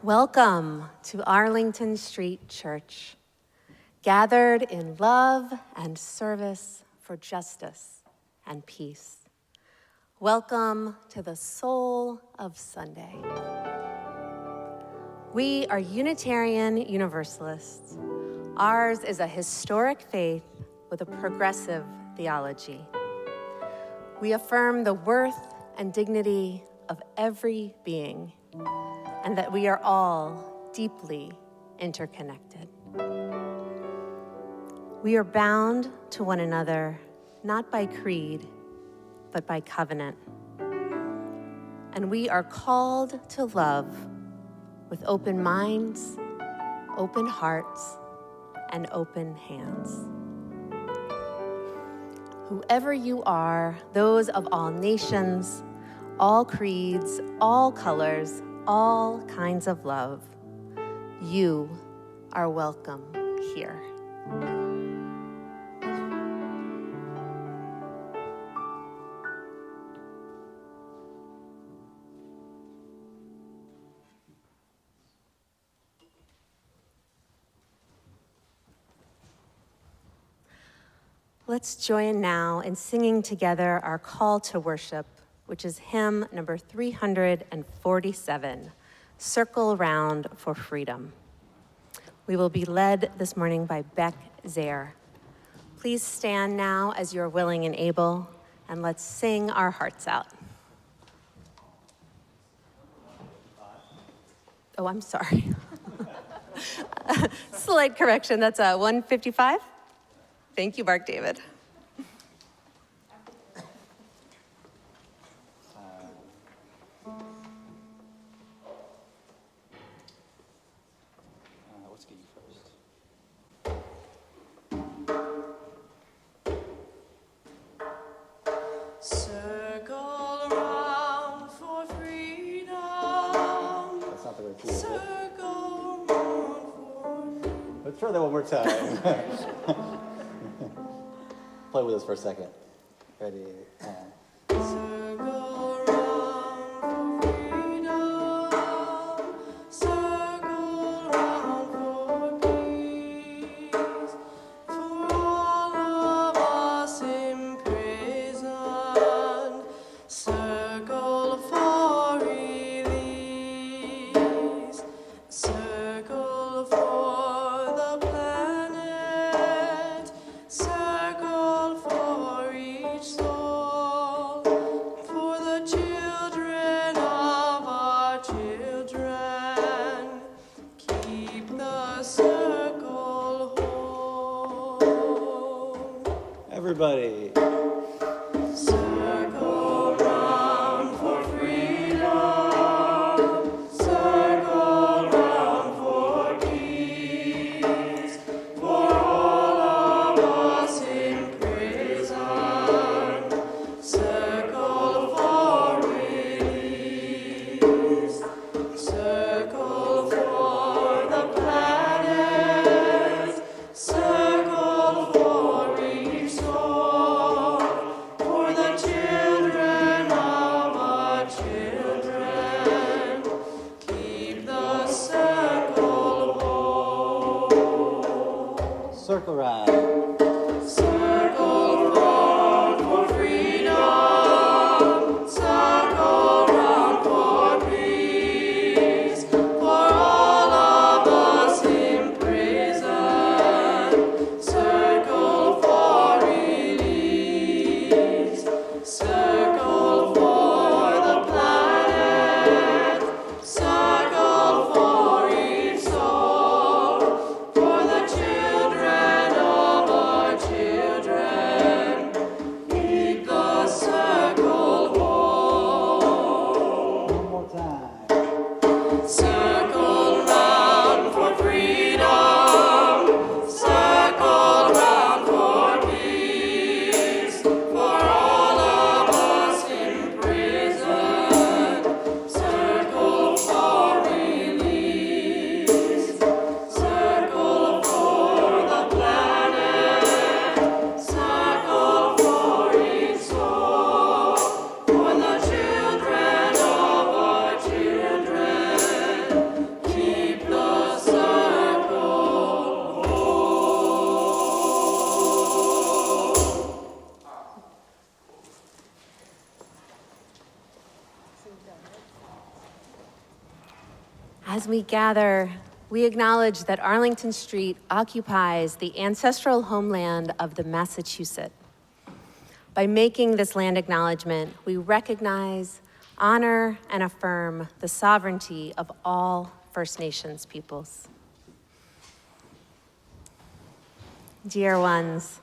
Welcome to Arlington Street Church, gathered in love and service for justice and peace. Welcome to the soul of Sunday. We are Unitarian Universalists. Ours is a historic faith with a progressive theology. We affirm the worth and dignity of every being, and that we are all deeply interconnected. We are bound to one another, not by creed, but by covenant. And we are called to love with open minds, open hearts, and open hands. Whoever you are, those of all nations, all creeds, all colors, all kinds of love, you are welcome here. Let's join now in singing together our call to worship, which is hymn number 347, Circle Round for Freedom. We will be led this morning by Beck Zare. Please stand now as you're willing and able, and let's sing our hearts out. Oh, I'm sorry. Slight correction, that's 155. Thank you, Mark David. Let's get you first. Circle around for freedom. That's not the right key. Circle around for freedom. Let's try that one more time. Play with us for a second. Ready? Circle around for freedom. Circle around for peace. For all of us imprisoned. Circle for release. Circle for the planet. Circle for each soul. For the children of our children. Keep the circle whole. Everybody. Circle round for freedom. Circle round for peace. For all of us imprisoned. Circle for release. Circle for the planet. Circle for each soul. For the children of our children. Keep the circle whole. Circle round. Circle round for freedom. Circle round for peace. For all of us imprisoned. Circle for release. Circle for the planet. Circle for each soul. For the children of our children. Keep the circle whole. One more time. Circle round for freedom. Circle round for peace. For all of us imprisoned. Circle for release. Circle for the planet. Circle for each soul. For the children of our children. Keep the circle whole. As we gather, we acknowledge that Arlington Street occupies the ancestral homeland of the Massachusetts. By making this land acknowledgement, we recognize, honor, and affirm the sovereignty of all First Nations peoples. Dear ones,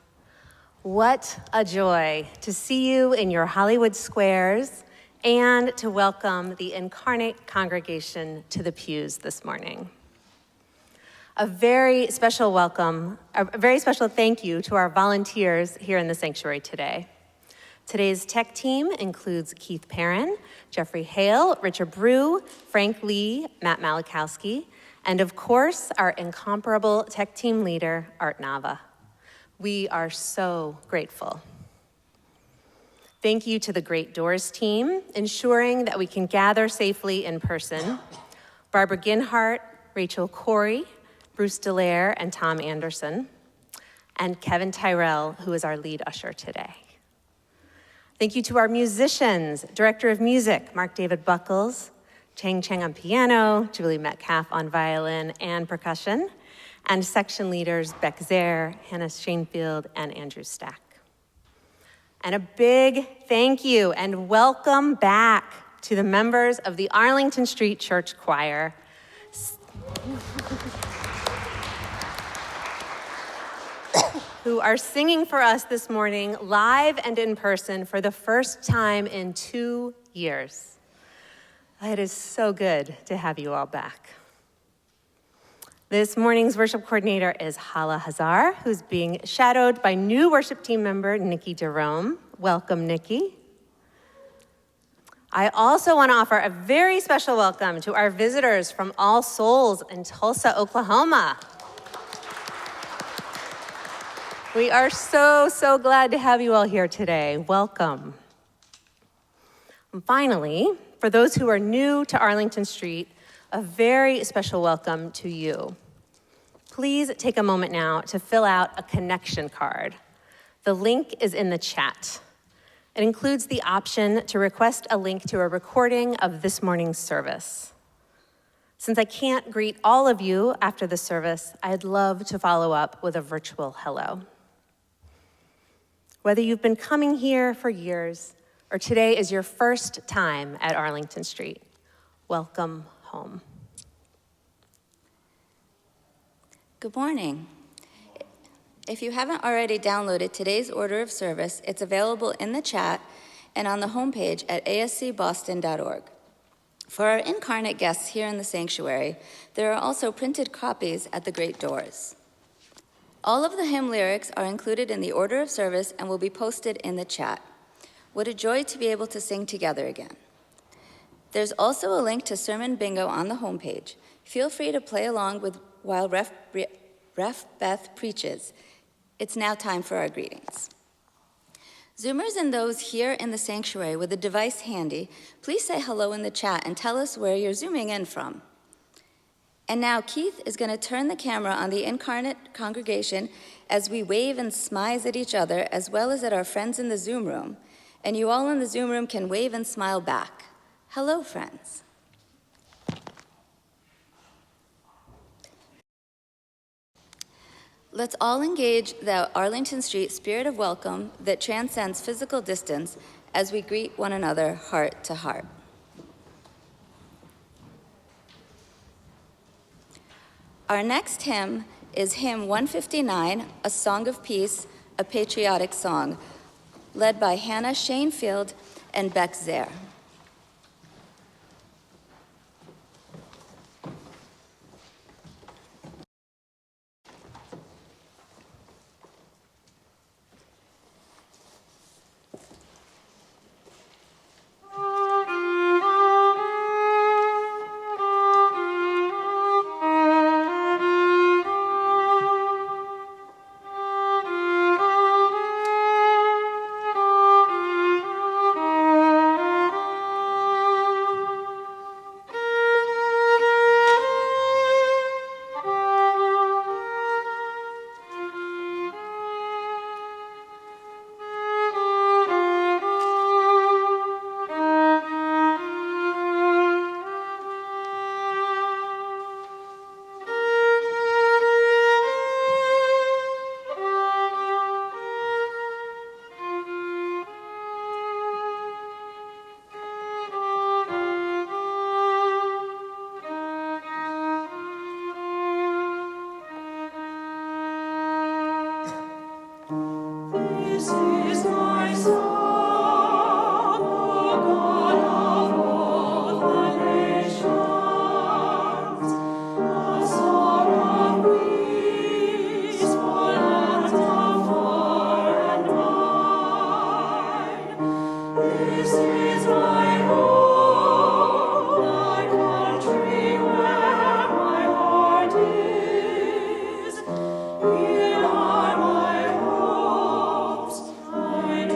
what a joy to see you in your Hollywood squares and to welcome the incarnate congregation to the pews this morning. A very special welcome, a very special thank you to our volunteers here in the sanctuary today. Today's tech team includes Keith Perrin, Jeffrey Hale, Richard Brew, Frank Lee, Matt Malakowski, and of course, our incomparable tech team leader, Art Nava. We are so grateful. Thank you to the Great Doors team, ensuring that we can gather safely in person. Barbara Ginhart, Rachel Corey, Bruce Dallaire, and Tom Anderson, and Kevin Tyrell, who is our lead usher today. Thank you to our musicians, Director of Music, Mark David Buckles, Chang Cheng on piano, Julie Metcalf on violin and percussion, and section leaders Beck Zare, Hannah Shanefield, and Andrew Stack. And a big thank you and welcome back to the members of the Arlington Street Church Choir. Who are singing for us this morning live and in person for the first time in 2 years. It is so good to have you all back. This morning's worship coordinator is Hala Hazar, who's being shadowed by new worship team member Nikki Jerome. Welcome, Nikki. I also want to offer a very special welcome to our visitors from All Souls in Tulsa, Oklahoma. We are so glad to have you all here today. Welcome. And finally, for those who are new to Arlington Street, a very special welcome to you. Please take a moment now to fill out a connection card. The link is in the chat. It includes the option to request a link to a recording of this morning's service. Since I can't greet all of you after the service, I'd love to follow up with a virtual hello. Whether you've been coming here for years or today is your first time at Arlington Street, welcome home. Good morning. If you haven't already downloaded today's order of service, it's available in the chat and on the homepage at ascboston.org. For our incarnate guests here in the sanctuary, there are also printed copies at the great doors. All of the hymn lyrics are included in the order of service and will be posted in the chat. What a joy to be able to sing together again. There's also a link to Sermon Bingo on the homepage. Feel free to play along while Ref Beth preaches. It's now time for our greetings. Zoomers and those here in the sanctuary with a device handy, please say hello in the chat and tell us where you're zooming in from. And now Keith is going to turn the camera on the incarnate congregation as we wave and smize at each other, as well as at our friends in the Zoom room. And you all in the Zoom room can wave and smile back. Hello, friends. Let's all engage the Arlington Street spirit of welcome that transcends physical distance as we greet one another heart to heart. Our next hymn is hymn 159, A Song of Peace, a patriotic song, led by Hannah Shanefield and Beck Zare. Here are my hopes, my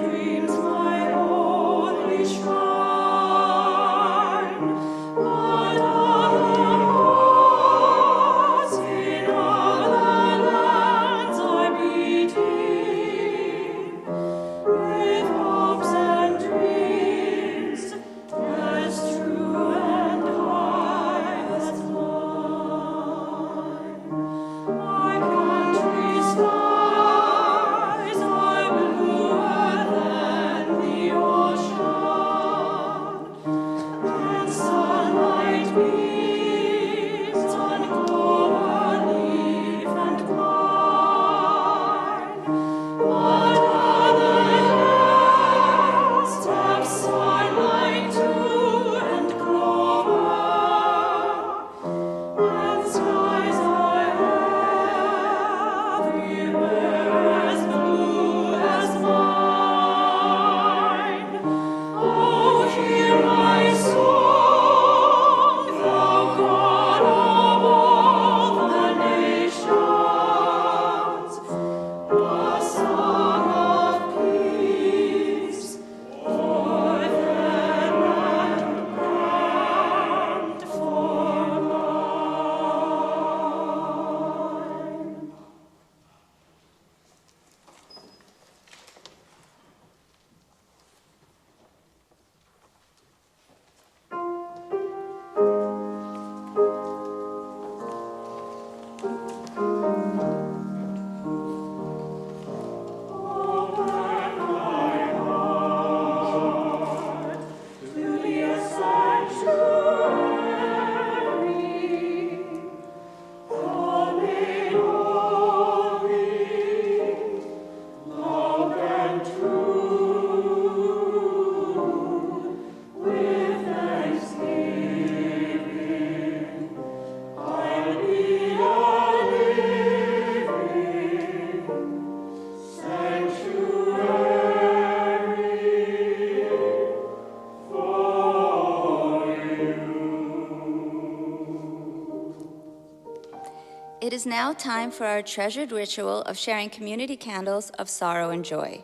is now time for our treasured ritual of sharing community candles of sorrow and joy.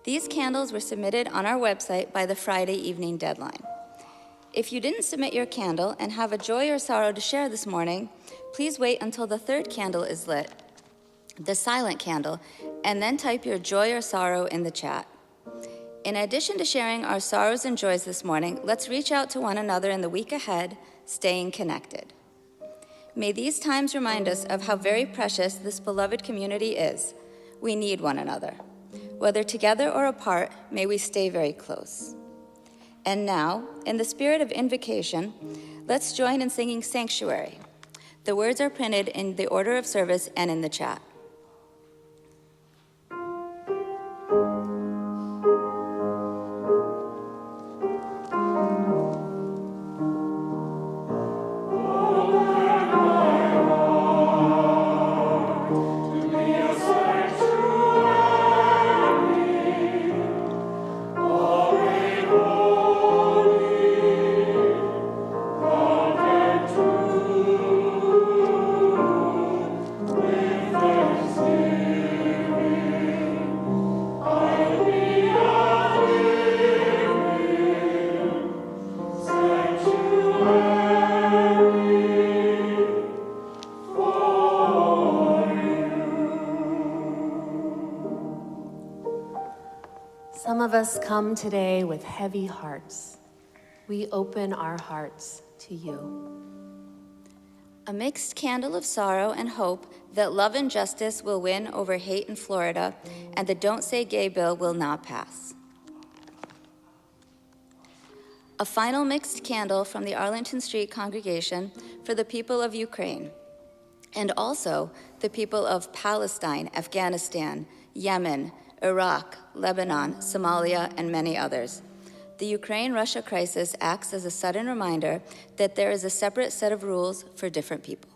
These candles were submitted on our website by the Friday evening deadline. If you didn't submit your candle and have a joy or sorrow to share this morning, please wait until the third candle is lit, the silent candle, and then type your joy or sorrow in the chat. In addition to sharing our sorrows and joys this morning, let's reach out to one another in the week ahead, staying connected. May these times remind us of how very precious this beloved community is. We need one another. Whether together or apart, may we stay very close. And now, in the spirit of invocation, let's join in singing Sanctuary. The words are printed in the order of service and in the chat. Some of us come today with heavy hearts. We open our hearts to you. A mixed candle of sorrow and hope that love and justice will win over hate in Florida and the Don't Say Gay bill will not pass. A final mixed candle from the Arlington Street congregation for the people of Ukraine and also the people of Palestine, Afghanistan, Yemen, Iraq, Lebanon, Somalia, and many others. The Ukraine-Russia crisis acts as a sudden reminder that there is a separate set of rules for different people.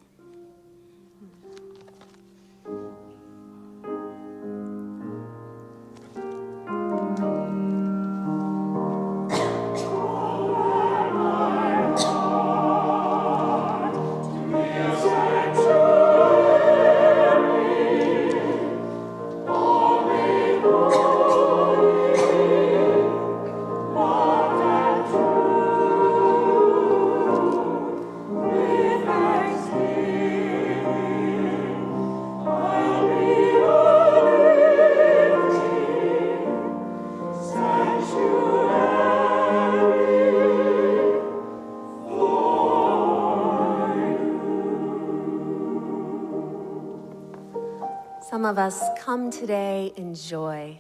Some of us come today in joy.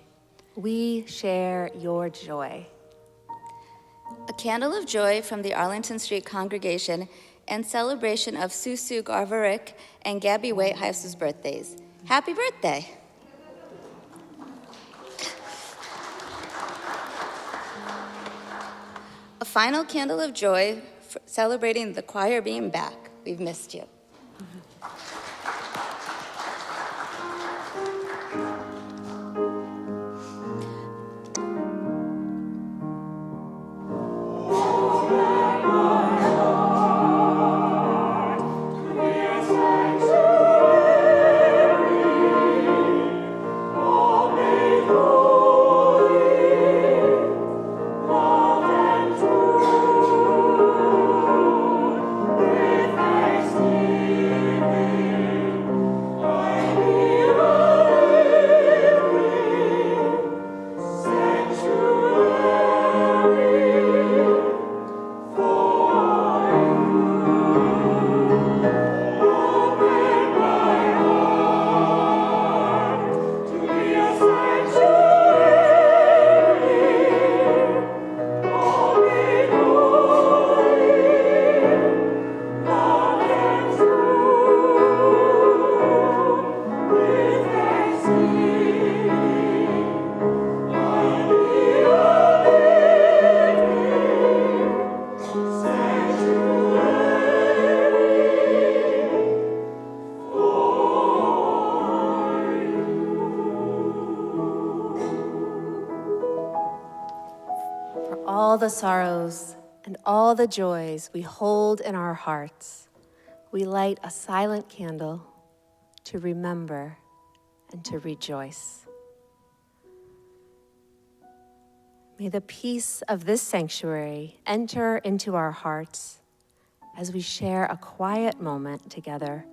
We share your joy. A candle of joy from the Arlington Street congregation in celebration of Susu Garvarik and Gabby Whitehouse's birthdays. Happy birthday! A final candle of joy celebrating the choir being back. We've missed you. All the sorrows and all the joys we hold in our hearts, we light a silent candle to remember, and to rejoice. May the peace of this sanctuary enter into our hearts as we share a quiet moment together,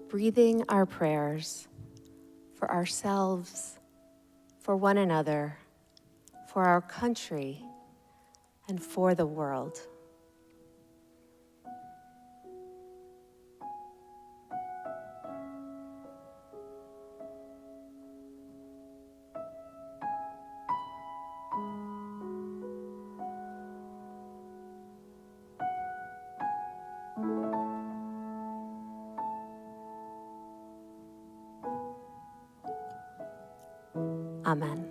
breathing our prayers for ourselves, for one another, for our country, and for the world. Amen.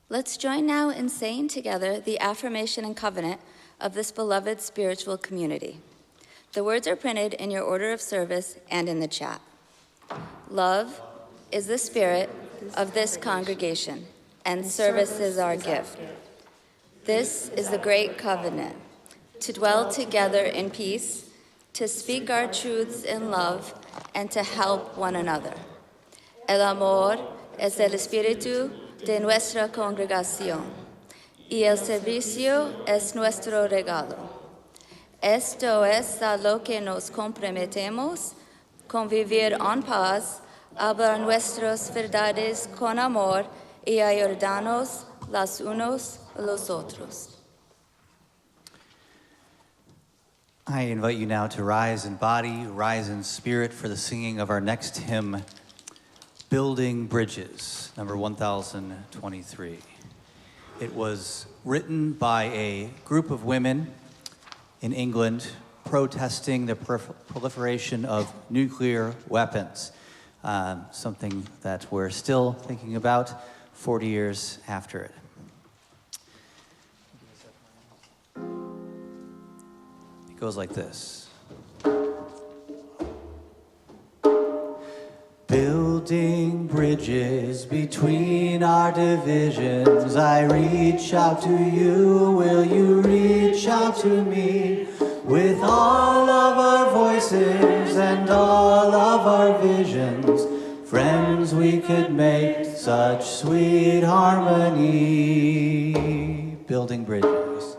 Let's join now in saying together the affirmation and covenant of this beloved spiritual community. The words are printed in your order of service and in the chat. Love is the spirit of this congregation, and service is our gift. This is the great covenant, to dwell together in peace, to speak our truths in love, and to help one another. El amor es el espíritu de nuestra congregación, y el servicio es nuestro regalo. Esto es a lo que nos comprometemos, convivir en paz, hablar nuestras verdades con amor y ayudarnos los unos a los otros. I invite you now to rise in body, rise in spirit for the singing of our next hymn, Building Bridges, number 1023. It was written by a group of women in England protesting the proliferation of nuclear weapons, something that we're still thinking about 40 years after it. It goes like this. Building bridges between our divisions, I reach out to you, will you reach out to me? With all of our voices and all of our visions, friends, we could make such sweet harmony. Building bridges.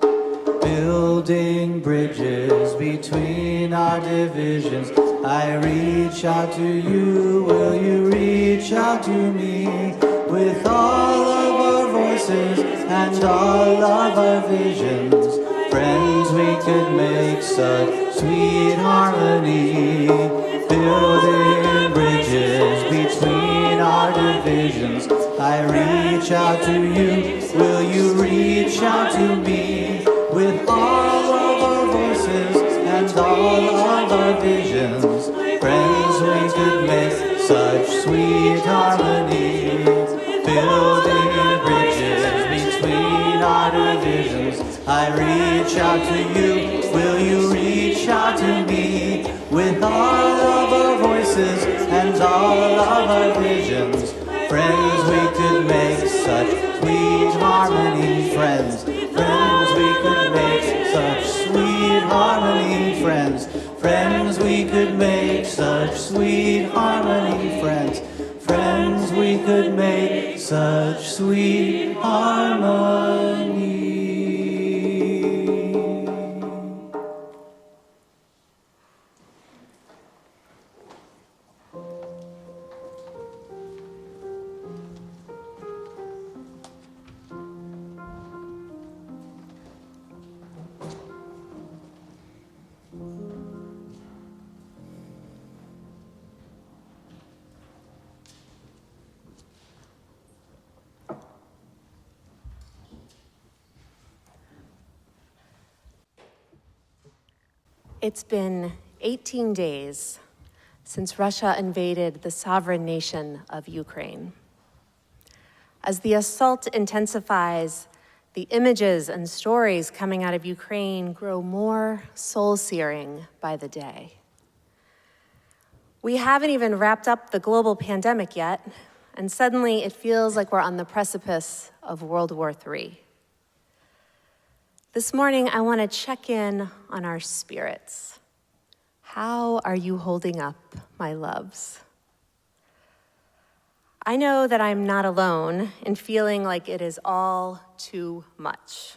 Building bridges between our divisions, I reach out to you, will you reach out to me? With all of our voices and all of our visions, friends, we could make such sweet harmony. Building bridges between our divisions, I reach out to you, will you reach out to me? With all of our voices and all of our visions, friends, we could make such sweet harmony. Building bridges between our divisions, I reach out to you, will you reach out to me? With all of our voices and all of our visions, friends, we could make such sweet harmony. Friends, we could make such sweet harmony. Friends, we could make such sweet harmony. Friends, we could make such sweet harmony. It's been 18 days since Russia invaded the sovereign nation of Ukraine. As the assault intensifies, the images and stories coming out of Ukraine grow more soul-searing by the day. We haven't even wrapped up the global pandemic yet, and suddenly it feels like we're on the precipice of World War III. This morning, I want to check in on our spirits. How are you holding up, my loves? I know that I'm not alone in feeling like it is all too much.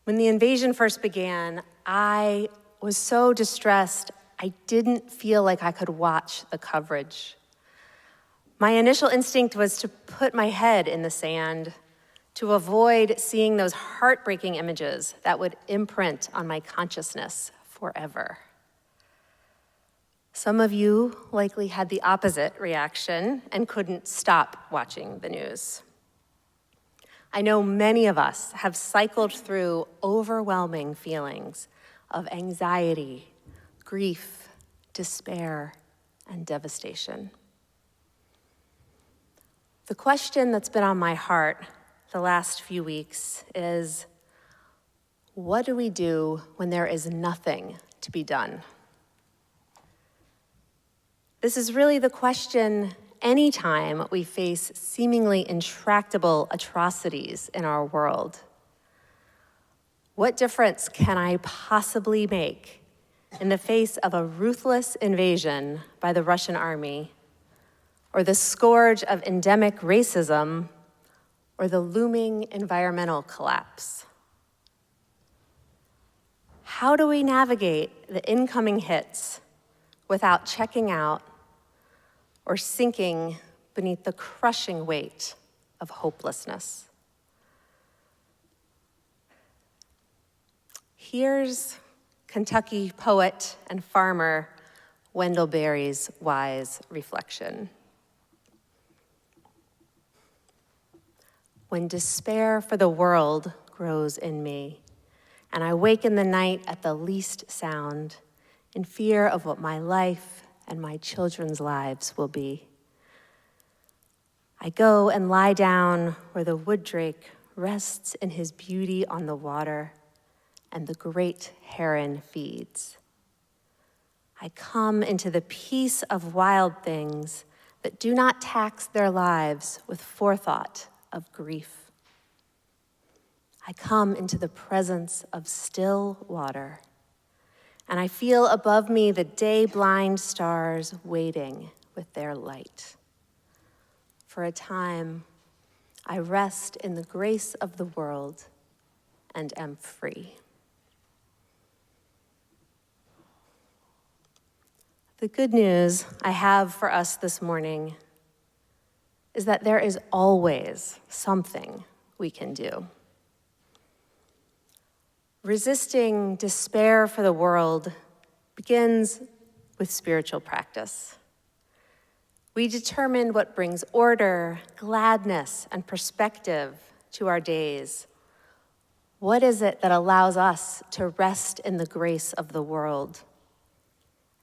When the invasion first began, I was so distressed, I didn't feel like I could watch the coverage. My initial instinct was to put my head in the sand, to avoid seeing those heartbreaking images that would imprint on my consciousness forever. Some of you likely had the opposite reaction and couldn't stop watching the news. I know many of us have cycled through overwhelming feelings of anxiety, grief, despair, and devastation. The question that's been on my heart the last few weeks is, what do we do when there is nothing to be done? This is really the question anytime we face seemingly intractable atrocities in our world. What difference can I possibly make in the face of a ruthless invasion by the Russian army, or the scourge of endemic racism, or the looming environmental collapse? How do we navigate the incoming hits without checking out or sinking beneath the crushing weight of hopelessness? Here's Kentucky poet and farmer Wendell Berry's wise reflection. When despair for the world grows in me, and I wake in the night at the least sound, in fear of what my life and my children's lives will be, I go and lie down where the wood drake rests in his beauty on the water, and the great heron feeds. I come into the peace of wild things that do not tax their lives with forethought of grief. I come into the presence of still water, and I feel above me the day-blind stars waiting with their light. For a time, I rest in the grace of the world and am free. The good news I have for us this morning is that there is always something we can do. Resisting despair for the world begins with spiritual practice. We determine what brings order, gladness, and perspective to our days. What is it that allows us to rest in the grace of the world?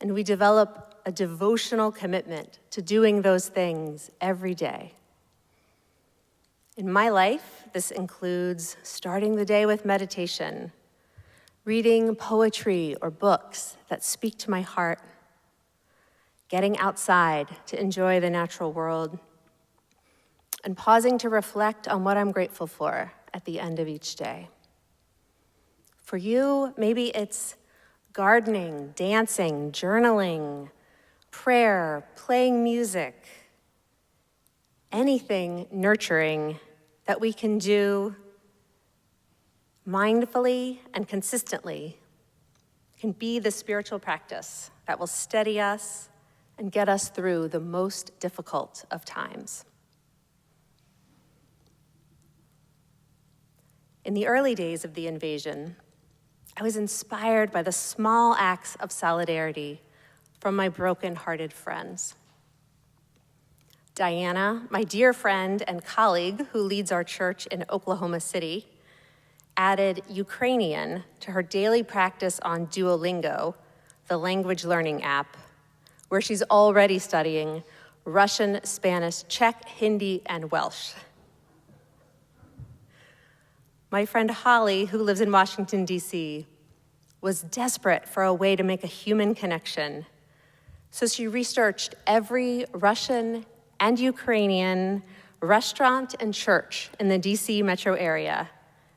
And we develop a devotional commitment to doing those things every day. In my life, this includes starting the day with meditation, reading poetry or books that speak to my heart, getting outside to enjoy the natural world, and pausing to reflect on what I'm grateful for at the end of each day. For you, maybe it's gardening, dancing, journaling, prayer, playing music, anything nurturing that we can do mindfully and consistently can be the spiritual practice that will steady us and get us through the most difficult of times. In the early days of the invasion, I was inspired by the small acts of solidarity from my broken-hearted friends. Diana, my dear friend and colleague who leads our church in Oklahoma City, added Ukrainian to her daily practice on Duolingo, the language learning app, where she's already studying Russian, Spanish, Czech, Hindi, and Welsh. My friend Holly, who lives in Washington, D.C., was desperate for a way to make a human connection, so she researched every Russian and Ukrainian restaurant and church in the DC metro area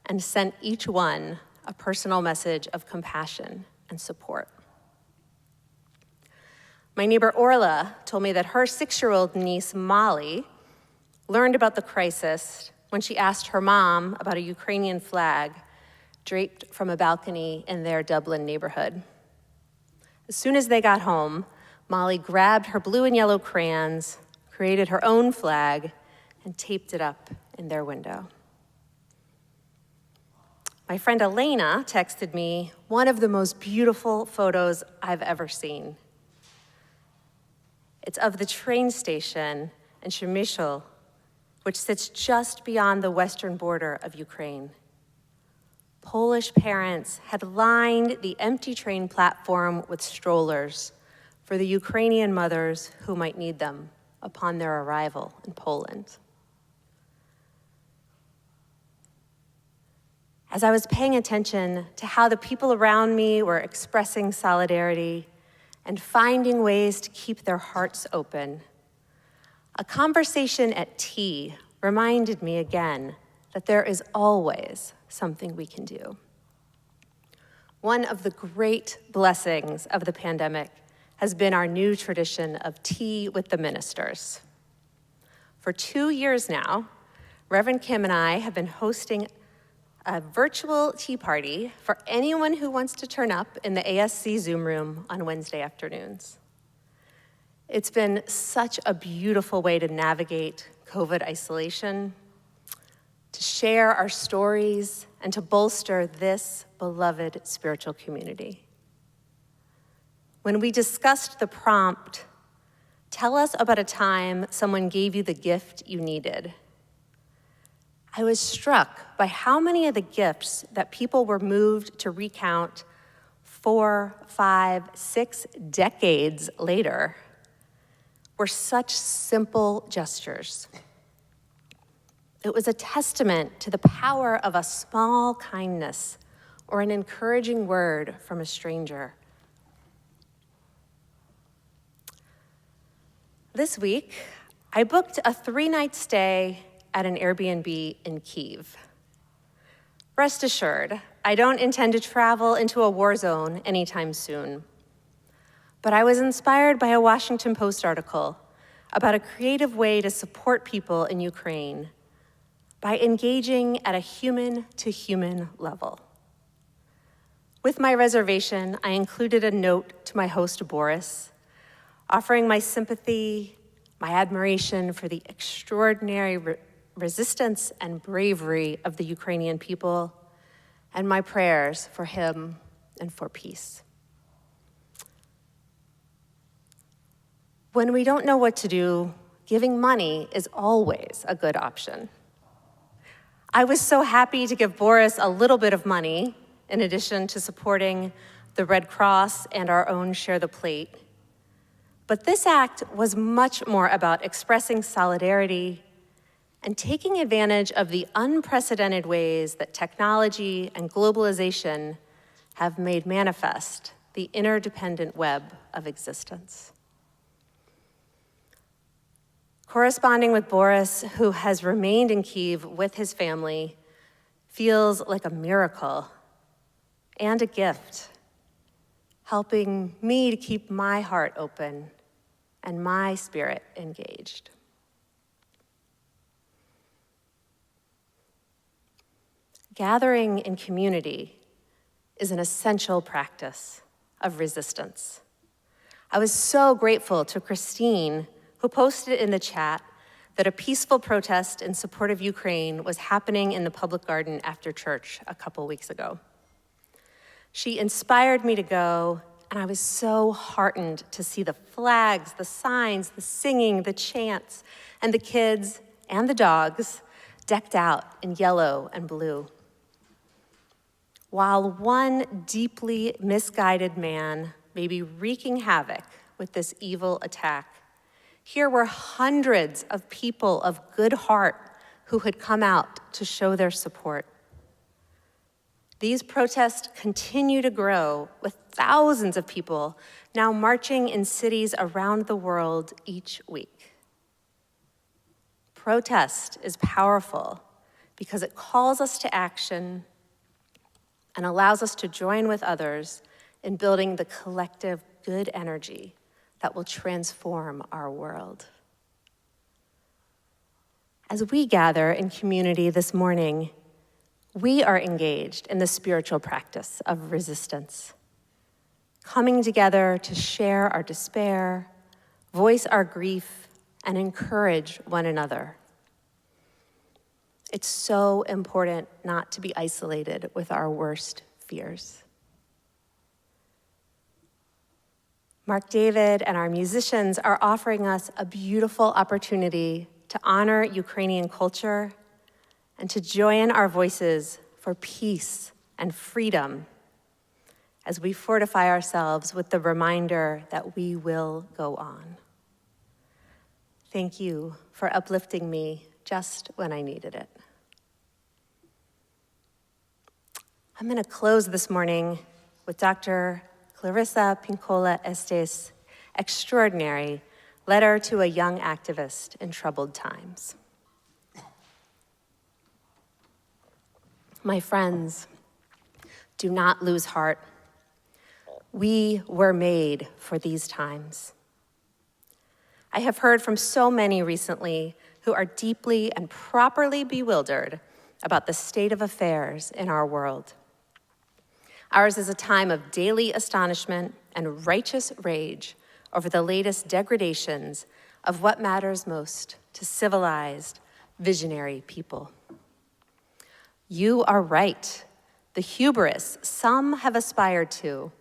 and sent each one a personal message of compassion and support. My neighbor Orla told me that her 6-year-old niece, Molly, learned about the crisis when she asked her mom about a Ukrainian flag draped from a balcony in their Dublin neighborhood. As soon as they got home, Molly grabbed her blue and yellow crayons, created her own flag, and taped it up in their window. My friend Elena texted me one of the most beautiful photos I've ever seen. It's of the train station in Przemysl, which sits just beyond the western border of Ukraine. Polish parents had lined the empty train platform with strollers for the Ukrainian mothers who might need them upon their arrival in Poland. As I was paying attention to how the people around me were expressing solidarity and finding ways to keep their hearts open, a conversation at tea reminded me again that there is always something we can do. One of the great blessings of the pandemic has been our new tradition of tea with the ministers. For 2 years now, Reverend Kim and I have been hosting a virtual tea party for anyone who wants to turn up in the ASC Zoom room on Wednesday afternoons. It's been such a beautiful way to navigate COVID isolation, to share our stories, and to bolster this beloved spiritual community. When we discussed the prompt, "Tell us about a time someone gave you the gift you needed," I was struck by how many of the gifts that people were moved to recount 4, 5, 6 decades later were such simple gestures. It was a testament to the power of a small kindness or an encouraging word from a stranger. This week, I booked a 3-night stay at an Airbnb in Kyiv. Rest assured, I don't intend to travel into a war zone anytime soon. But I was inspired by a Washington Post article about a creative way to support people in Ukraine by engaging at a human-to-human level. With my reservation, I included a note to my host, Boris, offering my sympathy, my admiration for the extraordinary resistance and bravery of the Ukrainian people, and my prayers for him and for peace. When we don't know what to do, giving money is always a good option. I was so happy to give Boris a little bit of money, in addition to supporting the Red Cross and our own Share the Plate. But this act was much more about expressing solidarity and taking advantage of the unprecedented ways that technology and globalization have made manifest the interdependent web of existence. Corresponding with Boris, who has remained in Kyiv with his family, feels like a miracle and a gift, helping me to keep my heart open and my spirit engaged. Gathering in community is an essential practice of resistance. I was so grateful to Christine, who posted in the chat that a peaceful protest in support of Ukraine was happening in the public garden after church a couple weeks ago. She inspired me to go, and I was so heartened to see the flags, the signs, the singing, the chants, and the kids and the dogs decked out in yellow and blue. While one deeply misguided man may be wreaking havoc with this evil attack, here were hundreds of people of good heart who had come out to show their support. These protests continue to grow, with thousands of people now marching in cities around the world each week. Protest is powerful because it calls us to action and allows us to join with others in building the collective good energy that will transform our world. As we gather in community this morning, we are engaged in the spiritual practice of resistance, coming together to share our despair, voice our grief, and encourage one another. It's so important not to be isolated with our worst fears. Mark David and our musicians are offering us a beautiful opportunity to honor Ukrainian culture and to join our voices for peace and freedom as we fortify ourselves with the reminder that we will go on. Thank you for uplifting me just when I needed it. I'm going to close this morning with Dr. Clarissa Pinkola Estes' extraordinary letter to a young activist in troubled times. My friends, do not lose heart. We were made for these times. I have heard from so many recently who are deeply and properly bewildered about the state of affairs in our world. Ours is a time of daily astonishment and righteous rage over the latest degradations of what matters most to civilized, visionary people. You are right. The hubris some have aspired to,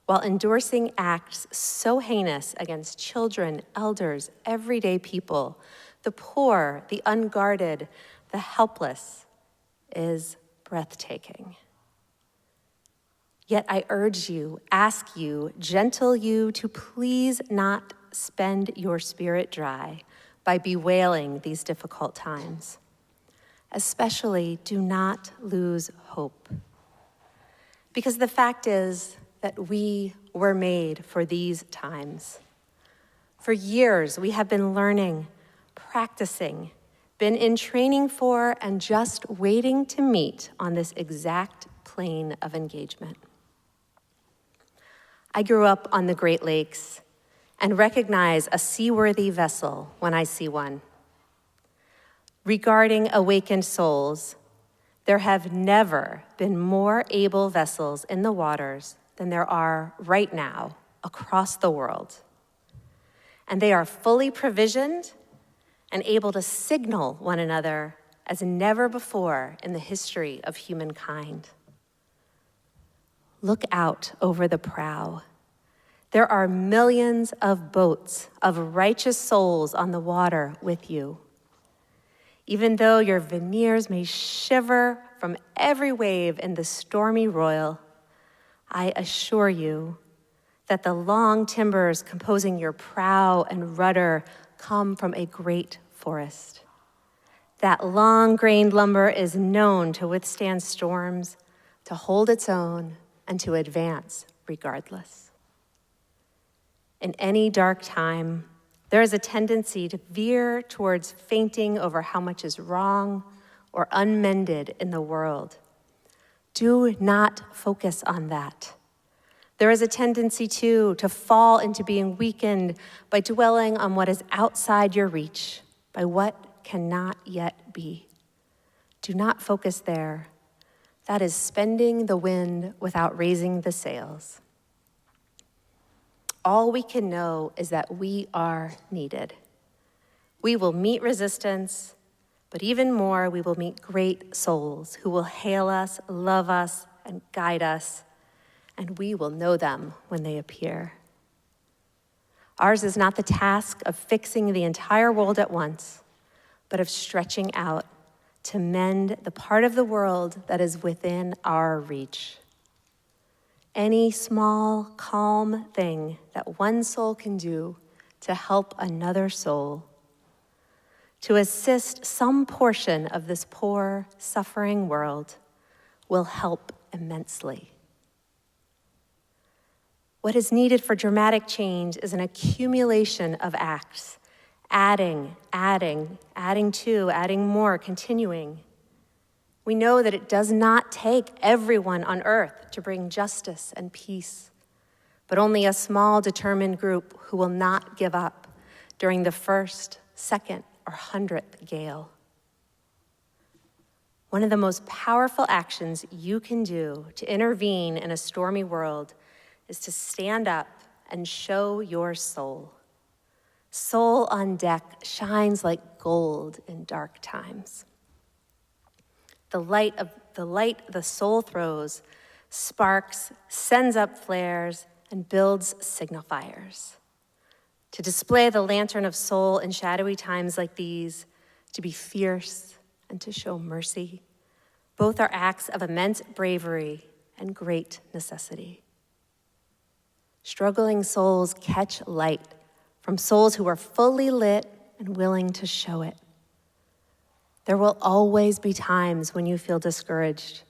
while endorsing acts so heinous against children, elders, everyday people, the poor, the unguarded, the helpless, is breathtaking. Yet I urge you, ask you, gentle you, to please not spend your spirit dry by bewailing these difficult times. Especially, do not lose hope. Because the fact is that we were made for these times. For years, we have been learning, practicing, been in training for, and just waiting to meet on this exact plane of engagement. I grew up on the Great Lakes and recognize a seaworthy vessel when I see one. Regarding awakened souls, there have never been more able vessels in the waters than there are right now across the world. And they are fully provisioned and able to signal one another as never before in the history of humankind. Look out over the prow. There are millions of boats of righteous souls on the water with you. Even though your veneers may shiver from every wave in the stormy royal, I assure you that the long timbers composing your prow and rudder come from a great forest. That long-grained lumber is known to withstand storms, to hold its own, and to advance regardless. In any dark time, there is a tendency to veer towards fainting over how much is wrong or unmended in the world. Do not focus on that. There is a tendency, too, to fall into being weakened by dwelling on what is outside your reach, by what cannot yet be. Do not focus there. That is spending the wind without raising the sails. All we can know is that we are needed. We will meet resistance, but even more, we will meet great souls who will hail us, love us, and guide us, and we will know them when they appear. Ours is not the task of fixing the entire world at once, but of stretching out to mend the part of the world that is within our reach. Any small, calm thing that one soul can do to help another soul, to assist some portion of this poor, suffering world, will help immensely. What is needed for dramatic change is an accumulation of acts, adding to, adding more, continuing. We know that it does not take everyone on earth to bring justice and peace, but only a small, determined group who will not give up during the first, second, or 100th gale. One of the most powerful actions you can do to intervene in a stormy world is to stand up and show your soul. Soul on deck shines like gold in dark times. The light the soul throws sparks, sends up flares, and builds signal fires. To display the lantern of soul in shadowy times like these, to be fierce and to show mercy, both are acts of immense bravery and great necessity. Struggling souls catch light from souls who are fully lit and willing to show it. There will always be times when you feel discouraged.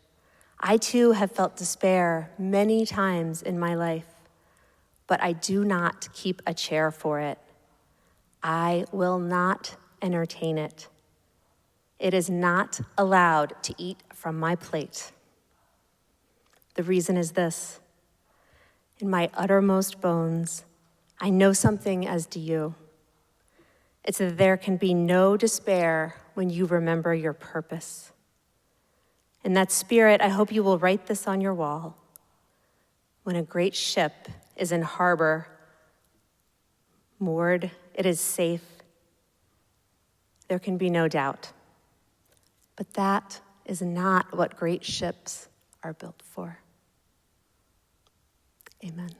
I too have felt despair many times in my life, but I do not keep a chair for it. I will not entertain it. It is not allowed to eat from my plate. The reason is this: in my uttermost bones, I know something as do you. It's that there can be no despair when you remember your purpose. In that spirit, I hope you will write this on your wall. When a great ship is in harbor, moored, it is safe. There can be no doubt. But that is not what great ships are built for. Amen.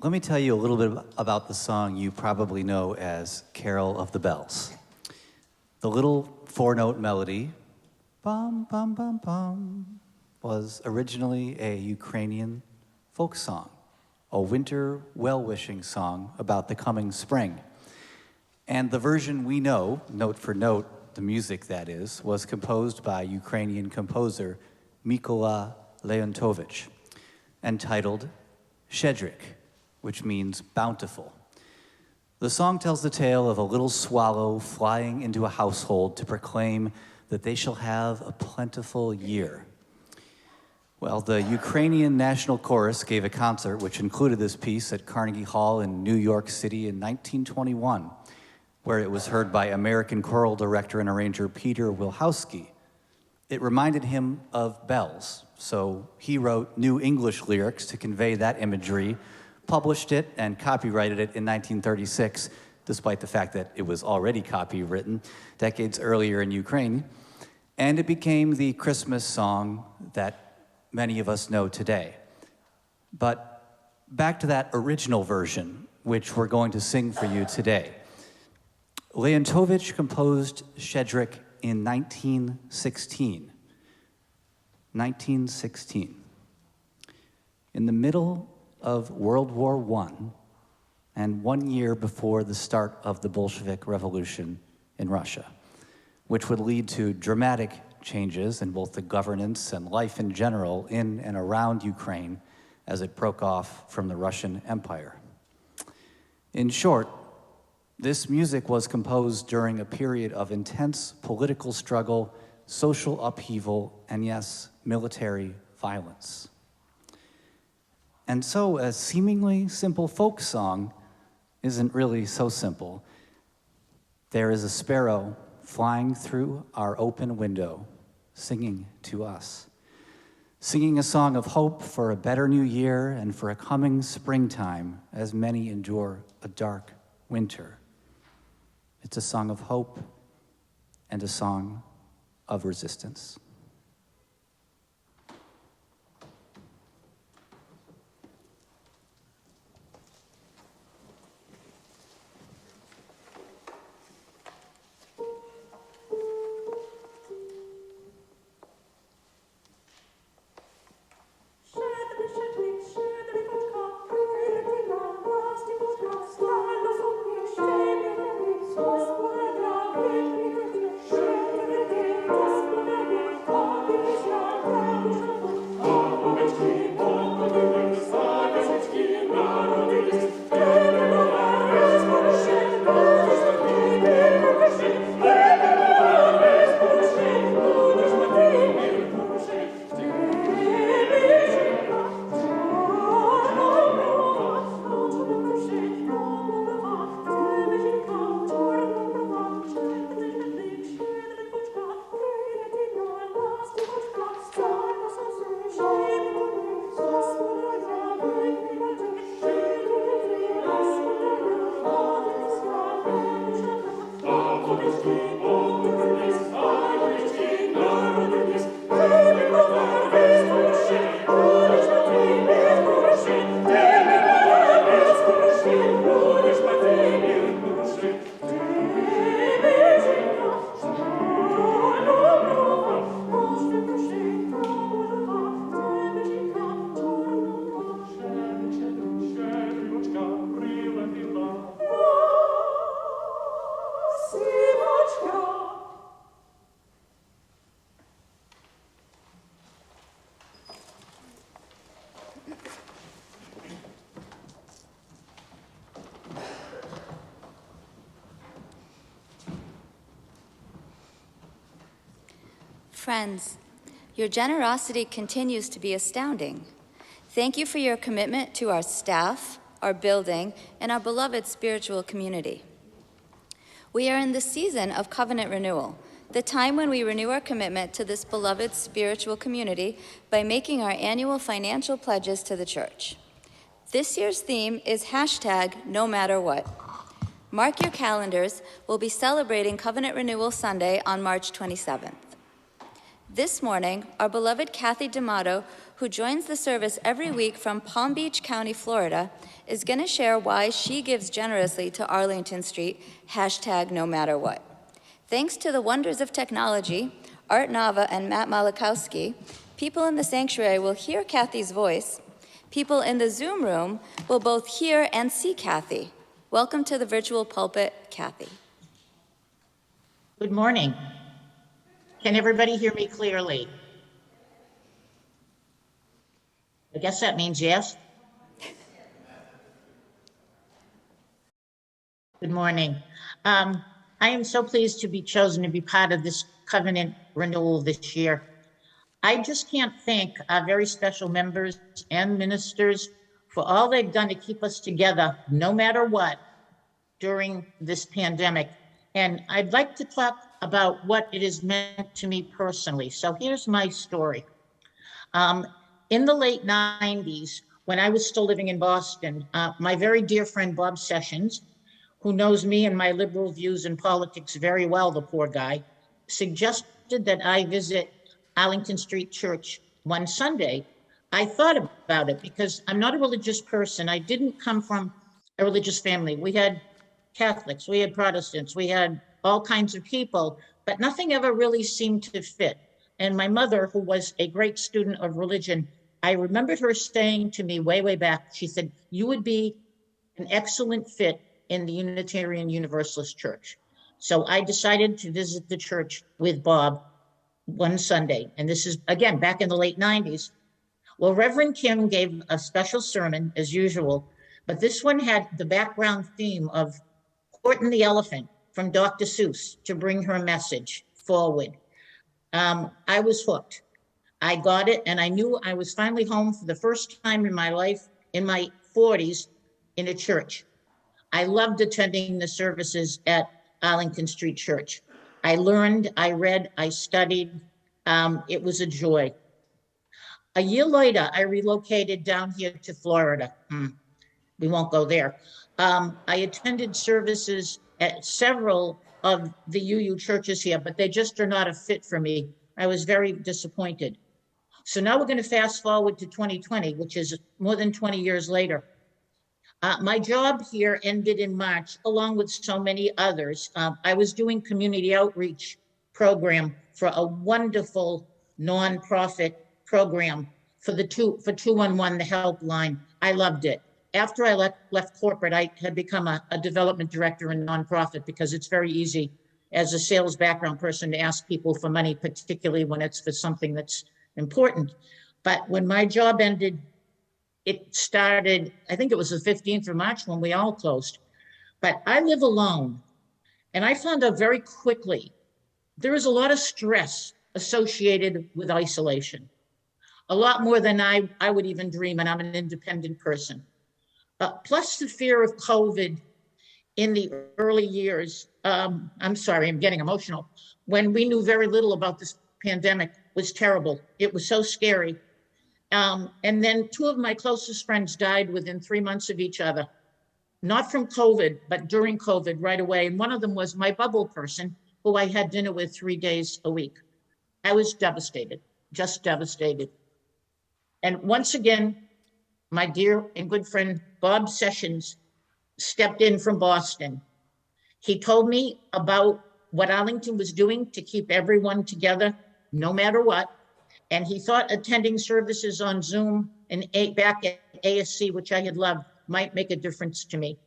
Let me tell you a little bit about the song you probably know as Carol of the Bells. The little four-note melody, bum, bum, bum, bum, was originally a Ukrainian folk song, a winter well-wishing song about the coming spring. And the version we know, note for note, the music that is, was composed by Ukrainian composer Mykola Leontovich, entitled Shedrik, which means bountiful. The song tells the tale of a little swallow flying into a household to proclaim that they shall have a plentiful year. Well, the Ukrainian National Chorus gave a concert which included this piece at Carnegie Hall in New York City in 1921, where it was heard by American choral director and arranger Peter Wilhowsky. It reminded him of bells, so he wrote new English lyrics to convey that imagery, published it, and copyrighted it in 1936, despite the fact that it was already copywritten decades earlier in Ukraine. And it became the Christmas song that many of us know today. But back to that original version, which we're going to sing for you today. Leontovich composed Shedrik in 1916. 1916. In the middle of World War I, and 1 year before the start of the Bolshevik Revolution in Russia, which would lead to dramatic changes in both the governance and life in general in and around Ukraine as it broke off from the Russian Empire. In short, this music was composed during a period of intense political struggle, social upheaval, and yes, military violence. And so a seemingly simple folk song isn't really so simple. There is a sparrow flying through our open window, singing to us, singing a song of hope for a better new year and for a coming springtime as many endure a dark winter. It's a song of hope and a song of resistance. Friends, your generosity continues to be astounding. Thank you for your commitment to our staff, our building, and our beloved spiritual community. We are in the season of covenant renewal, the time when we renew our commitment to this beloved spiritual community by making our annual financial pledges to the church. This year's theme is #NoMatterWhat. Mark your calendars, we'll be celebrating Covenant Renewal Sunday on March 27th. This morning, our beloved Cathy DeMatto, who joins the service every week from Palm Beach County, Florida, is going to share why she gives generously to Arlington Street, #NoMatterWhat. Thanks to the wonders of technology, Art Nava and Matt Malakowski, people in the sanctuary will hear Cathy's voice. People in the Zoom room will both hear and see Cathy. Welcome to the virtual pulpit, Cathy. Good morning. Can everybody hear me clearly? I guess that means yes. Good morning. I am so pleased to be chosen to be part of this covenant renewal this year. I just can't thank our very special members and ministers for all they've done to keep us together, no matter what, during this pandemic. And I'd like to talk about what it has meant to me personally. So here's my story. In the late 90s, when I was still living in Boston, my very dear friend Bob Sessions, who knows me and my liberal views in politics very well, the poor guy, suggested that I visit Arlington Street Church one Sunday. I thought about it because I'm not a religious person. I didn't come from a religious family. We had Catholics, we had Protestants, we had all kinds of people, but nothing ever really seemed to fit. And my mother, who was a great student of religion, I remembered her saying to me way back, she said, you would be an excellent fit in the Unitarian Universalist Church. So I decided to visit the church with Bob one Sunday. And this is, again, back in the late 90s. Well, Reverend Kim gave a special sermon, as usual, but this one had the background theme of Court and the Elephant from Dr. Seuss to bring her message forward. I was hooked. I got it, and I knew I was finally home for the first time in my life, in my 40s, in a church. I loved attending the services at Arlington Street Church. I learned, I read, I studied. It was a joy. A year later, I relocated down here to Florida. We won't go there. I attended services at several of the UU churches here, but they just are not a fit for me. I was very disappointed. So now we're going to fast forward to 2020, which is more than 20 years later. My job here ended in March, along with so many others. I was doing community outreach program for a wonderful nonprofit program for 211, the helpline. I loved it. After I left corporate, I had become a development director in nonprofit because it's very easy as a sales background person to ask people for money, particularly when it's for something that's important. But when my job ended, it started, I think it was the 15th of March when we all closed. But I live alone, and I found out very quickly there is a lot of stress associated with isolation, a lot more than I would even dream, and I'm an independent person. Plus the fear of COVID in the early years. I'm sorry, I'm getting emotional. When we knew very little about this pandemic was terrible. It was so scary. And then two of my closest friends died within 3 months of each other, not from COVID, but during COVID right away. And one of them was my bubble person, who I had dinner with 3 days a week. I was devastated, just devastated. And once again, my dear and good friend, Bob Sessions, stepped in from Boston. He told me about what Arlington was doing to keep everyone together, no matter what. And he thought attending services on Zoom and back at ASC, which I had loved, might make a difference to me.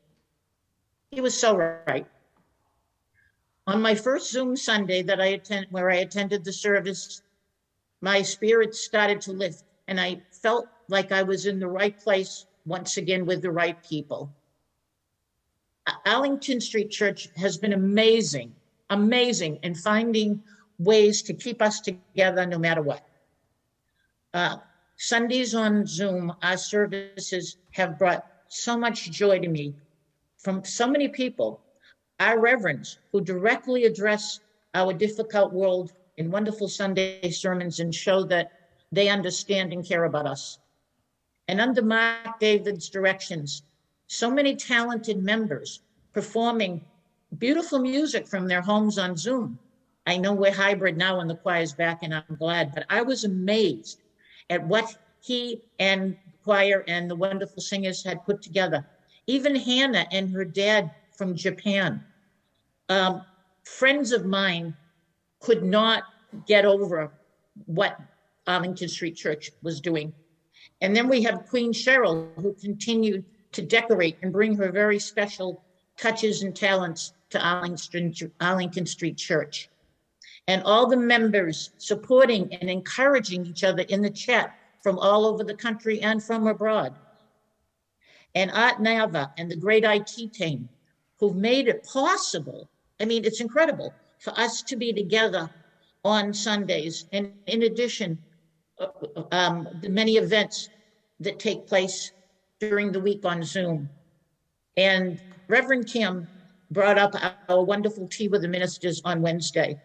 He was so right. On my first Zoom Sunday where I attended the service, my spirits started to lift, and I felt like I was in the right place once again with the right people. Arlington Street Church has been amazing in finding ways to keep us together no matter what. Sundays on Zoom, our services have brought so much joy to me from so many people, our reverends who directly address our difficult world in wonderful Sunday sermons and show that they understand and care about us. And under Mark David's directions, so many talented members performing beautiful music from their homes on Zoom. I know we're hybrid now and the choir's back, and I'm glad, but I was amazed at what he and the choir and the wonderful singers had put together. Even Hannah and her dad from Japan. Friends of mine could not get over what Arlington Street Church was doing. And then we have Queen Cheryl, who continued to decorate and bring her very special touches and talents to Arlington Street Church. And all the members supporting and encouraging each other in the chat from all over the country and from abroad. And Art Nava and the great IT team who've made it possible. I mean, it's incredible for us to be together on Sundays. And in addition, the many events that take place during the week on Zoom. And Reverend Kim brought up our wonderful tea with the ministers on Wednesday.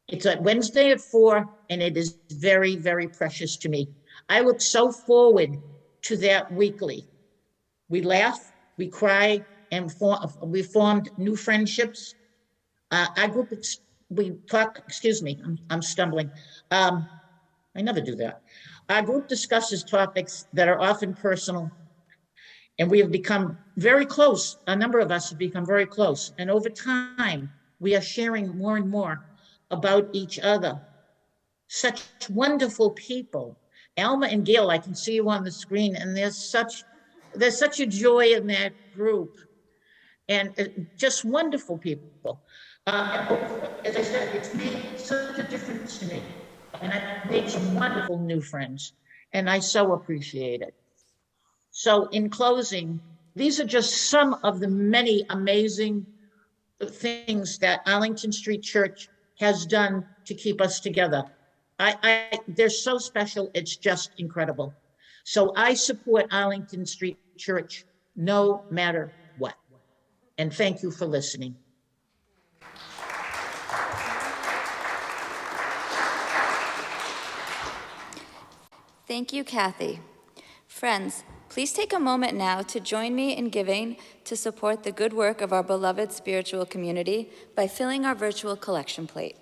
It's a Wednesday at 4, and it is very, very precious to me. I look so forward to that weekly. We laugh, we cry, and we formed new friendships. Our group, we talk, excuse me, I'm stumbling. I never do that. Our group discusses topics that are often personal, and we have become very close. A number of us have become very close. And over time, we are sharing more and more about each other. Such wonderful people. Alma and Gail, I can see you on the screen, and they're such there's such a joy in that group, and just wonderful people. As I said, it's made such a difference to me, and I've made some wonderful new friends, and I so appreciate it. So in closing, these are just some of the many amazing things that Arlington Street Church has done to keep us together. They're so special, it's just incredible. So I support Arlington Street Church no matter what. And thank you for listening. Thank you, Cathy. Friends, please take a moment now to join me in giving to support the good work of our beloved spiritual community by filling our virtual collection plate.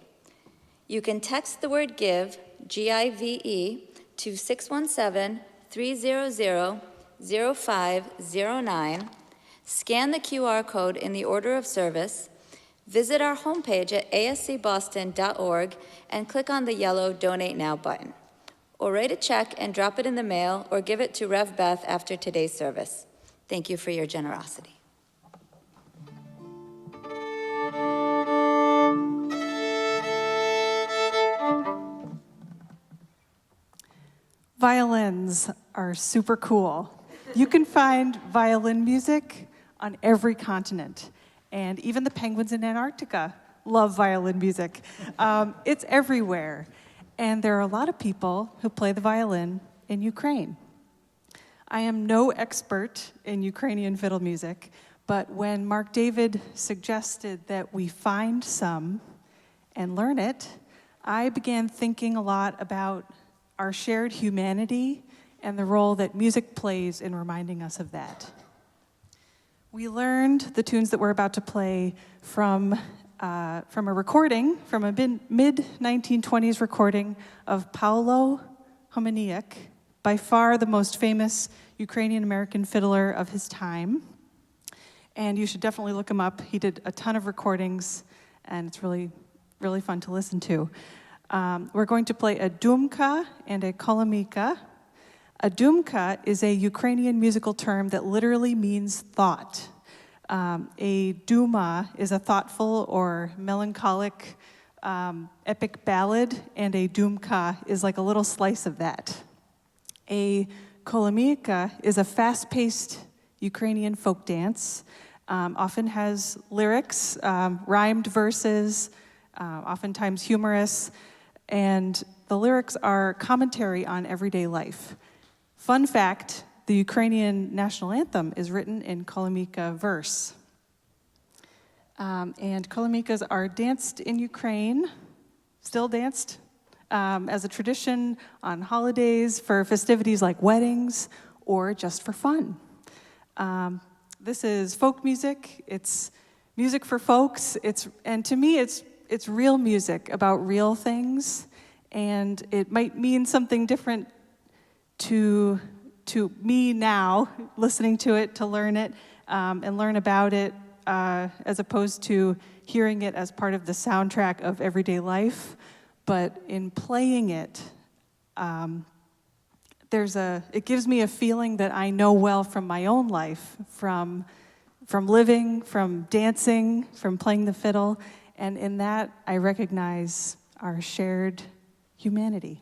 You can text the word GIVE, G-I-V-E, to 617-300-0509, scan the QR code in the order of service, visit our homepage at ascboston.org, and click on the yellow Donate Now button. Or write a check and drop it in the mail, or give it to Rev Beth after today's service. Thank you for your generosity. Violins are super cool. You can find violin music on every continent, and even the penguins in Antarctica love violin music. It's everywhere. And there are a lot of people who play the violin in Ukraine. I am no expert in Ukrainian fiddle music, but when Mark David suggested that we find some and learn it, I began thinking a lot about our shared humanity and the role that music plays in reminding us of that. We learned the tunes that we're about to play from a recording, from a mid-1920s recording of Paolo Homeniuk, by far the most famous Ukrainian-American fiddler of his time. And you should definitely look him up. He did a ton of recordings, and it's really, really fun to listen to. We're going to play a dumka and a kolomika. A dumka is a Ukrainian musical term that literally means thought. A duma is a thoughtful or melancholic epic ballad, and a dumka is like a little slice of that. A kolomika is a fast-paced Ukrainian folk dance, often has lyrics, rhymed verses, oftentimes humorous, and the lyrics are commentary on everyday life. Fun fact, the Ukrainian national anthem is written in kolomika verse. And kolomikas are danced in Ukraine, still danced, as a tradition on holidays, for festivities like weddings, or just for fun. This is folk music. It's music for folks. And to me, it's real music about real things, and it might mean something different to me now, listening to it, to learn it, and learn about it, as opposed to hearing it as part of the soundtrack of everyday life. But in playing it, it gives me a feeling that I know well from my own life, from living, from dancing, from playing the fiddle, and in that I recognize our shared humanity.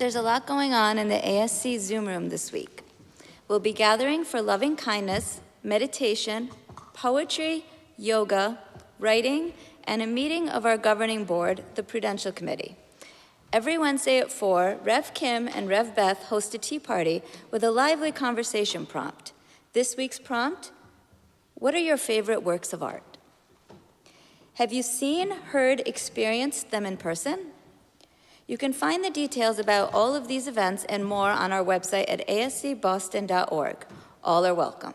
There's a lot going on in the ASC Zoom room this week. We'll be gathering for loving kindness, meditation, poetry, yoga, writing, and a meeting of our governing board, the Prudential Committee. Every Wednesday at 4, Rev Kim and Rev Beth host a tea party with a lively conversation prompt. This week's prompt: what are your favorite works of art? Have you seen, heard, experienced them in person? You can find the details about all of these events and more on our website at ascboston.org. All are welcome.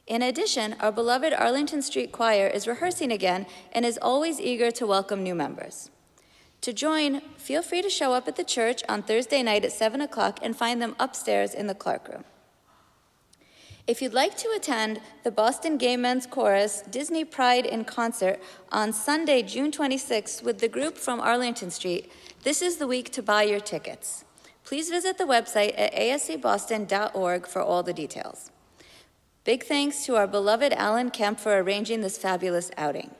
In addition, our beloved Arlington Street Choir is rehearsing again and is always eager to welcome new members. To join, feel free to show up at the church on Thursday night at 7 o'clock and find them upstairs in the Clark Room. If you'd like to attend the Boston Gay Men's Chorus Disney Pride in Concert on Sunday, June 26th with the group from Arlington Street, this is the week to buy your tickets. Please visit the website at ascboston.org for all the details. Big thanks to our beloved Alan Kemp for arranging this fabulous outing.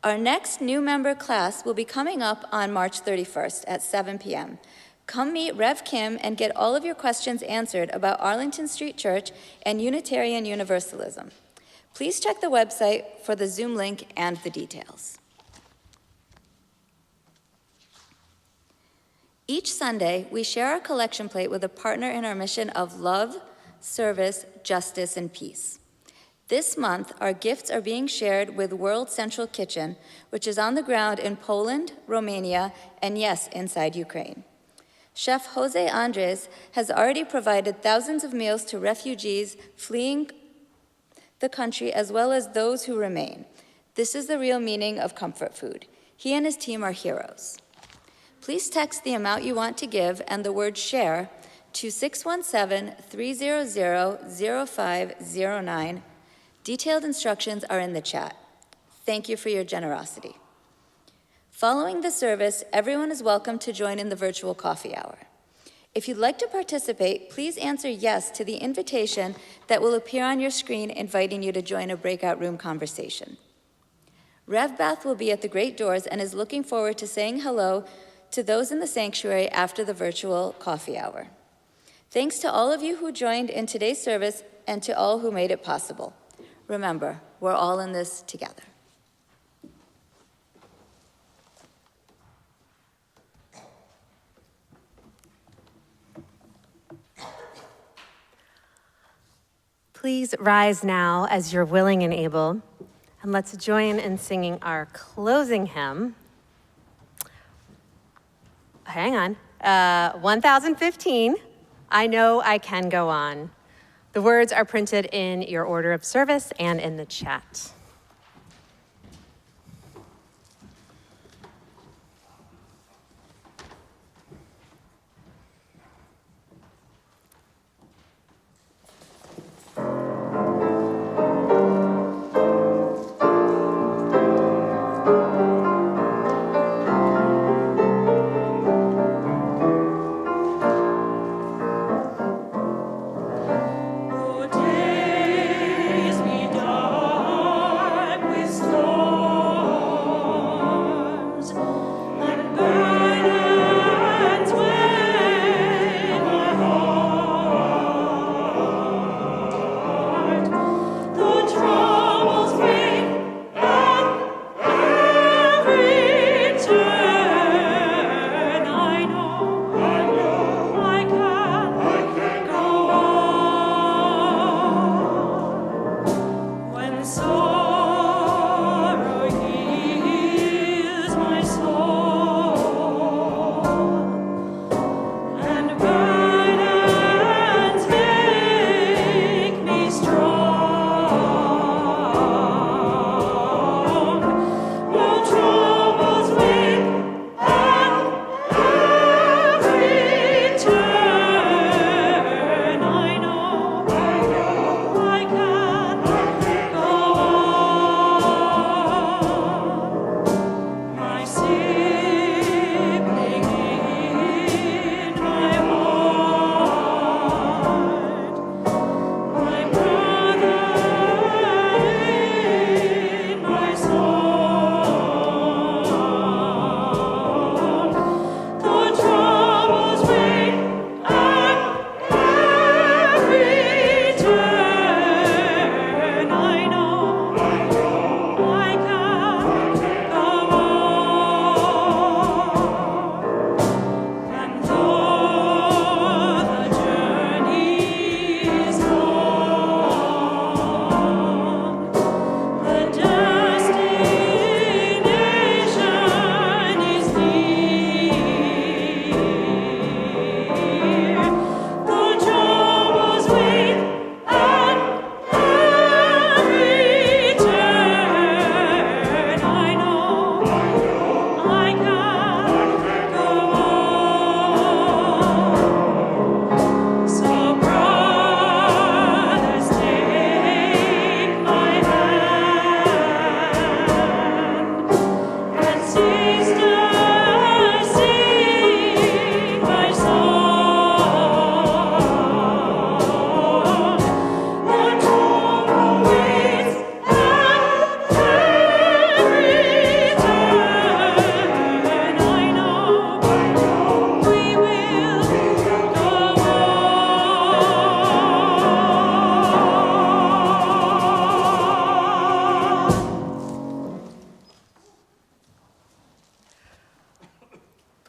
Our next new member class will be coming up on March 31st at 7 p.m. Come meet Rev Kim and get all of your questions answered about Arlington Street Church and Unitarian Universalism. Please check the website for the Zoom link and the details. Each Sunday, we share our collection plate with a partner in our mission of love, service, justice, and peace. This month, our gifts are being shared with World Central Kitchen, which is on the ground in Poland, Romania, and yes, inside Ukraine. Chef Jose Andres has already provided thousands of meals to refugees fleeing the country as well as those who remain. This is the real meaning of comfort food. He and his team are heroes. Please text the amount you want to give and the word share to 617-300-0509. Detailed instructions are in the chat. Thank you for your generosity. Following the service, everyone is welcome to join in the virtual coffee hour. If you'd like to participate, please answer yes to the invitation that will appear on your screen inviting you to join a breakout room conversation. Rev Beth will be at the great doors and is looking forward to saying hello to those in the sanctuary after the virtual coffee hour. Thanks to all of you who joined in today's service and to all who made it possible. Remember, we're all in this together. Please rise now as you're willing and able, and let's join in singing our closing hymn. Hang on. 1015, I Know I Can Go On. The words are printed in your order of service and in the chat.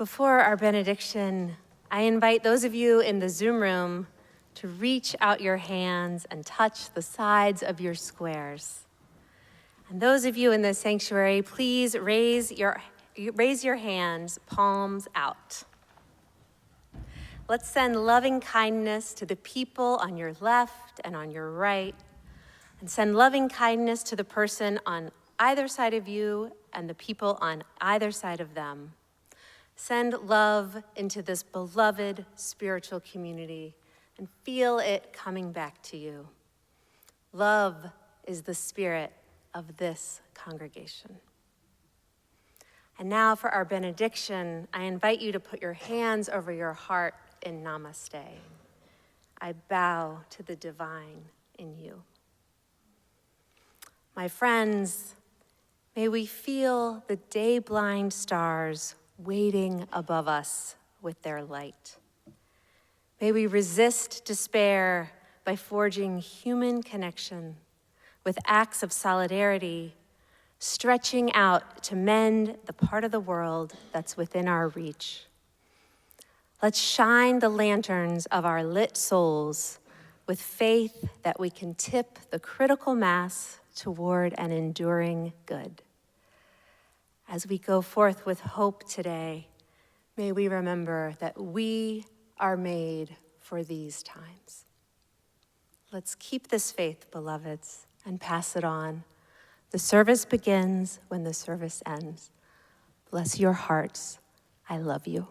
Before our benediction, I invite those of you in the Zoom room to reach out your hands and touch the sides of your squares. And those of you in the sanctuary, please raise your hands, palms out. Let's send loving kindness to the people on your left and on your right, and send loving kindness to the person on either side of you and the people on either side of them. Send love into this beloved spiritual community and feel it coming back to you. Love is the spirit of this congregation. And now for our benediction, I invite you to put your hands over your heart in namaste. I bow to the divine in you. My friends, may we feel the day-blind stars waiting above us with their light. May we resist despair by forging human connection with acts of solidarity, stretching out to mend the part of the world that's within our reach. Let's shine the lanterns of our lit souls with faith that we can tip the critical mass toward an enduring good. As we go forth with hope today, may we remember that we are made for these times. Let's keep this faith, beloveds, and pass it on. The service begins when the service ends. Bless your hearts. I love you.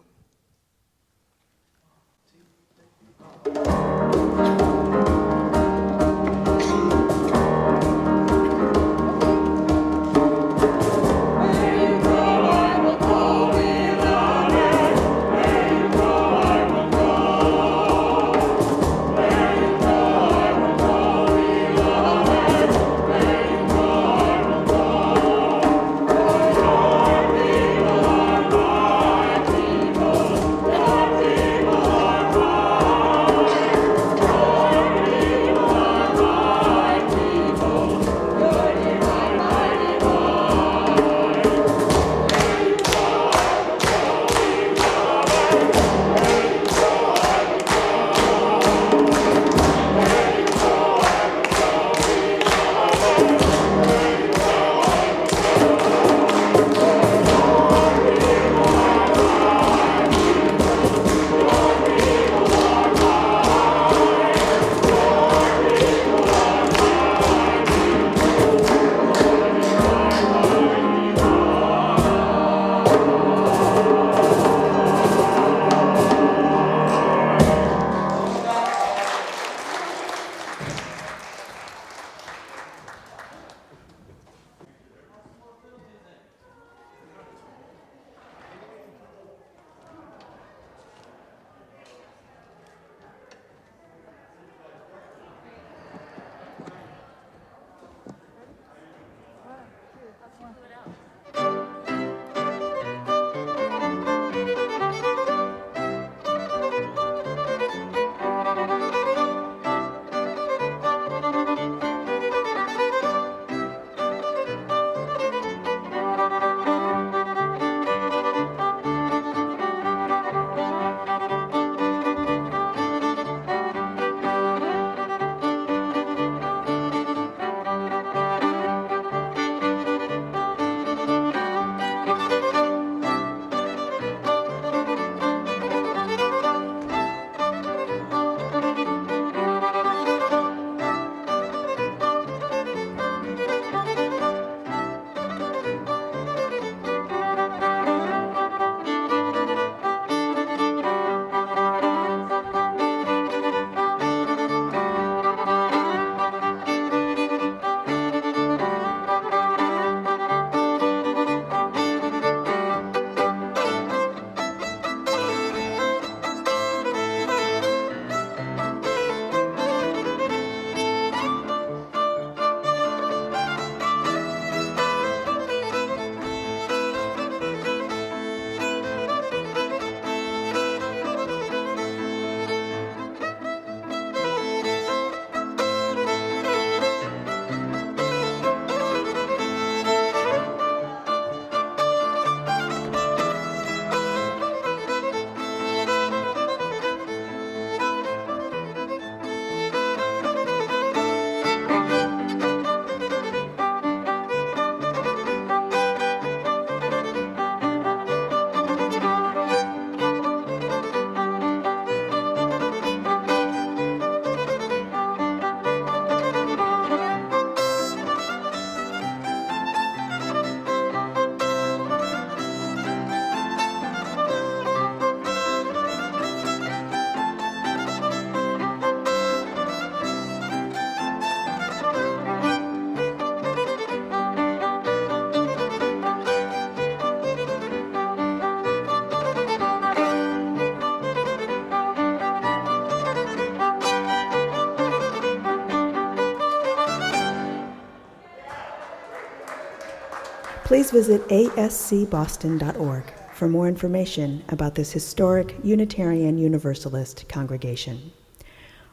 Please visit ascboston.org for more information about this historic Unitarian Universalist congregation.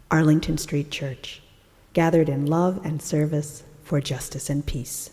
Arlington Street Church, gathered in love and service for justice and peace.